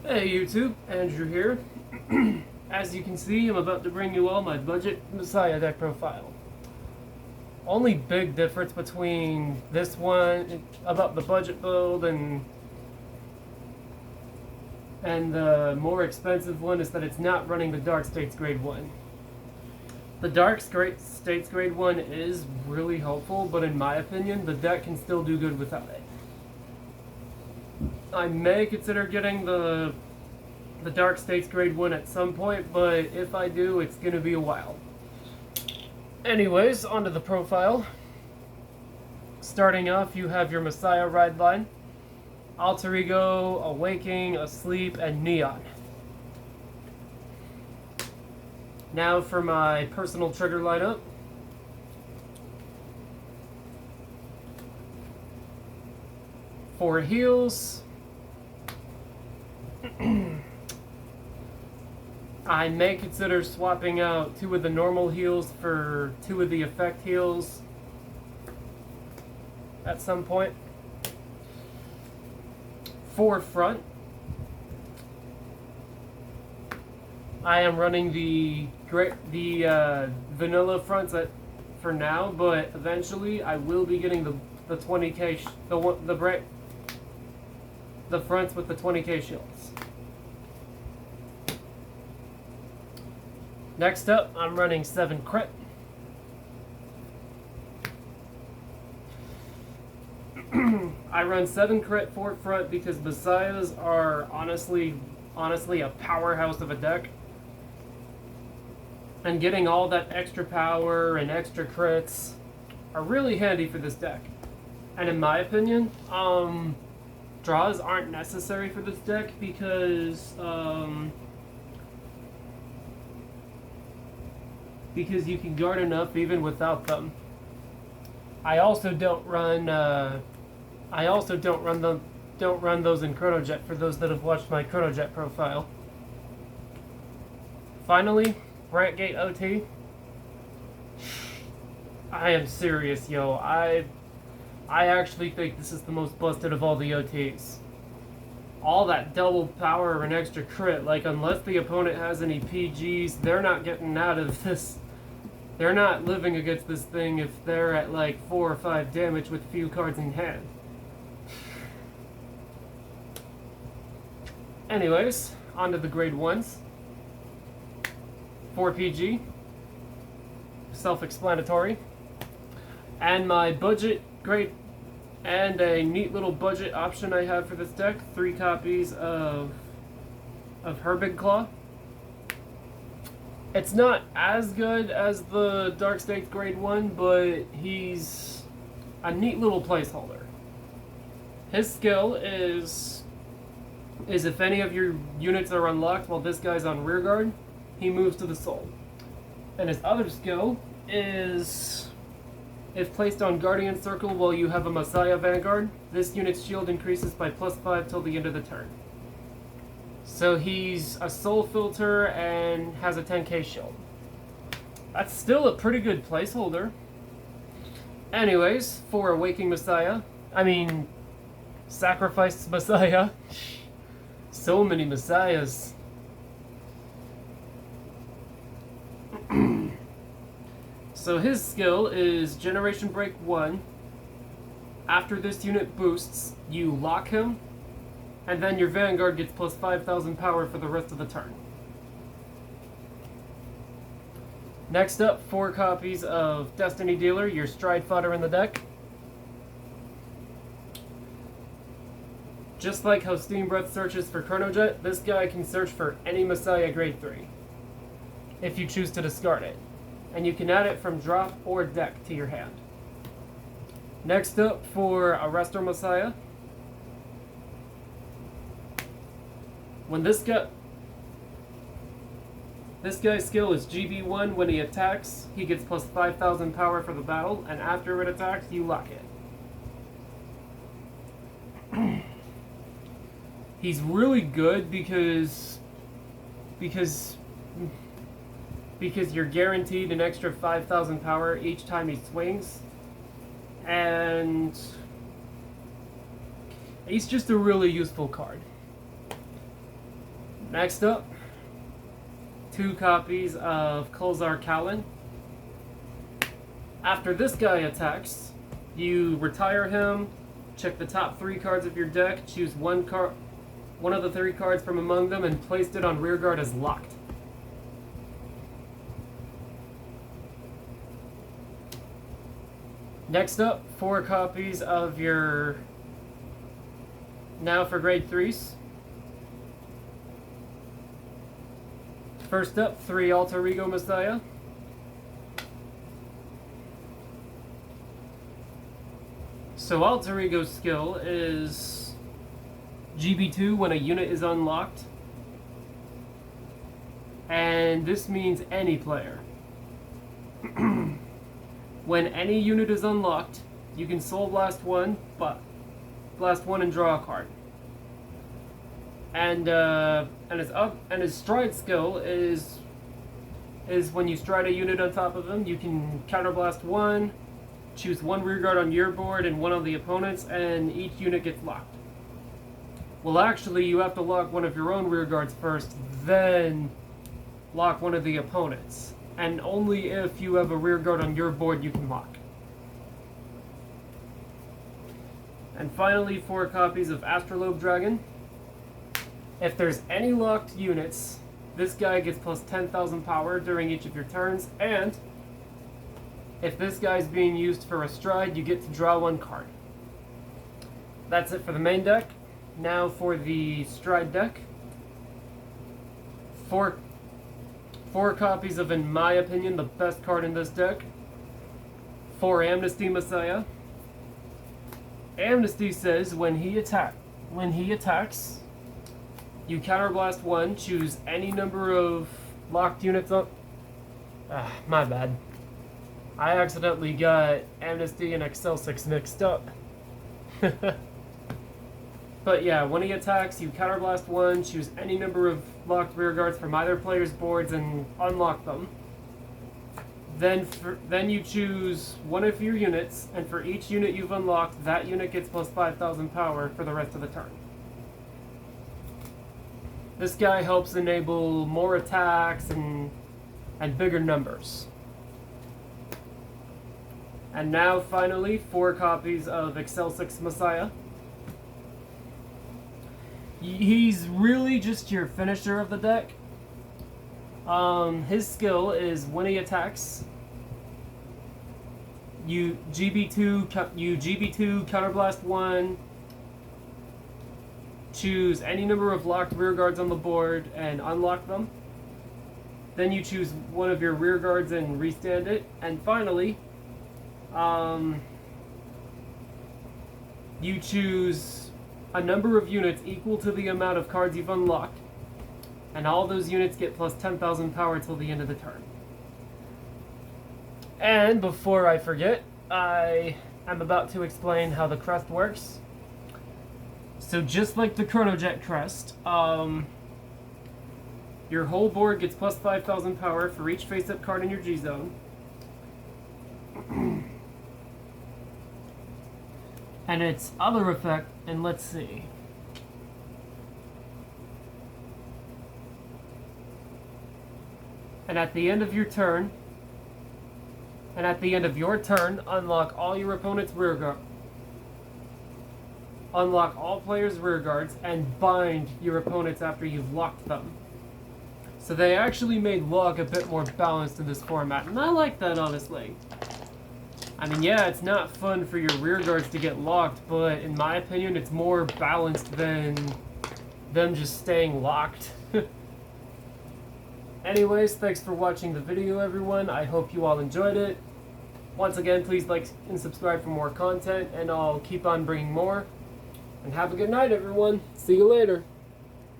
Hey YouTube, Andrew here. As you can see, I'm about to bring you all my budget Messiah deck profile. Only big difference between this one about the budget build and the more expensive one is that it's not running the Dark States Grade 1. The Dark States Grade 1 is really helpful, but in my opinion, the deck can still do good without it. I may consider getting the Dark States Grade 1 at some point, but if I do, it's gonna be a while. Anyways, onto the profile. Starting off, you have your Messiah ride line. Alter Ego, Awakening, Asleep, and Neon. Now for my personal trigger lineup. For heals, I may consider swapping out 2 of the normal heals for 2 of the effect heals at some point. For front, I am running the vanilla fronts for now, but eventually I will be getting the 20k the fronts with the 20k shields. Next up, I'm running 7 crit. I run 7 crit for front because Messiahs are honestly a powerhouse of a deck. And getting all that extra power and extra crits are really handy for this deck. And in my opinion, draws aren't necessary for this deck because you can guard enough even without them. I also don't run those in Chronojet for those that have watched my Chronojet profile. Finally, Brantgate OT. I am serious, yo. I actually think this is the most busted of all the OTs. All that double power and extra crit, like unless the opponent has any PGs, they're not getting out of this. They're not living against this thing if they're at like 4 or 5 damage with few cards in hand. Anyways, onto the grade 1s. 4 PG. Self-explanatory. And my budget grade, and a neat little budget option I have for this deck, 3 copies of Herbig Claw. It's not as good as the Dark States Grade 1, but he's a neat little placeholder. His skill is if any of your units are unlocked while this guy's on rearguard, he moves to the soul. And his other skill is, if placed on Guardian Circle while you have a Messiah Vanguard, this unit's shield increases by +5 till the end of the turn. So he's a soul filter and has a 10k shield. That's still a pretty good placeholder. Anyways, for Awakening Messiah, Sacrificed Messiah. So many Messiahs. So his skill is Generation Break 1. After this unit boosts, you lock him, and then your Vanguard gets plus 5,000 power for the rest of the turn. Next up, 4 copies of Destiny Dealer, your stride fodder in the deck. Just like how Steam Breath searches for Chronojet, this guy can search for any Messiah Grade 3, if you choose to discard it. And you can add it from drop or deck to your hand. Next up, for Arrestor Messiah. When this guy's skill is GB1, when he attacks, he gets plus 5,000 power for the battle, and after it attacks, you lock it. He's really good because you're guaranteed an extra 5,000 power each time he swings, and he's just a really useful card. Next up, 2 copies of Kulzar Kalin. After this guy attacks, you retire him, check the top 3 cards of your deck, choose one of the 3 cards from among them, and place it on rearguard as locked. Next up, 4 copies of your Now for Grade 3s. First up, 3 Alter Ego Messiah. So Alter Ego's skill is GB2 when a unit is unlocked. And this means any player. When any unit is unlocked, you can Soul Blast 1, but blast 1 and draw a card. And his stride skill is when you stride a unit on top of him, you can counterblast 1, choose 1 rearguard on your board and 1 on the opponent's, and each unit gets locked. Well, actually, you have to lock one of your own rearguards first, then lock one of the opponent's. And only if you have a rearguard on your board you can lock. And finally, 4 copies of Astrolabe Dragon. If there's any locked units, this guy gets plus 10,000 power during each of your turns, and if this guy's being used for a stride, you get to draw 1 card. That's it for the main deck. Now for the stride deck. 4 copies of, in my opinion, the best card in this deck. 4 Amnesty Messiah. Amnesty says when he attacks, you counterblast 1, choose any number of locked units up. My bad. I accidentally got Amnesty and Excel 6 mixed up. But yeah, when he attacks, you counterblast 1, choose any number of locked rearguards from either player's boards and unlock them. Then you choose 1 of your units, and for each unit you've unlocked, that unit gets plus 5,000 power for the rest of the turn. This guy helps enable more attacks and bigger numbers. And now, finally, 4 copies of Excel 6 Messiah. He's really just your finisher of the deck. His skill is when he attacks, you GB2 counterblast 1, choose any number of locked rearguards on the board and unlock them. Then you choose 1 of your rearguards and restand it. And finally, you choose a number of units equal to the amount of cards you've unlocked, and all those units get plus 10,000 power till the end of the turn. And before I forget, I am about to explain how the crest works. So just like the Chronojet crest, your whole board gets plus 5,000 power for each face-up card in your G-Zone. And its other effect, and let's see. And at the end of your turn, unlock all your opponent's rearguard. Unlock all players' rearguards and bind your opponents after you've locked them. So they actually made lock a bit more balanced in this format, and I like that, honestly. I mean, yeah, it's not fun for your rearguards to get locked, but in my opinion, it's more balanced than them just staying locked. Anyways, thanks for watching the video, everyone. I hope you all enjoyed it. Once again, please like and subscribe for more content, and I'll keep on bringing more. And have a good night, everyone. See you later.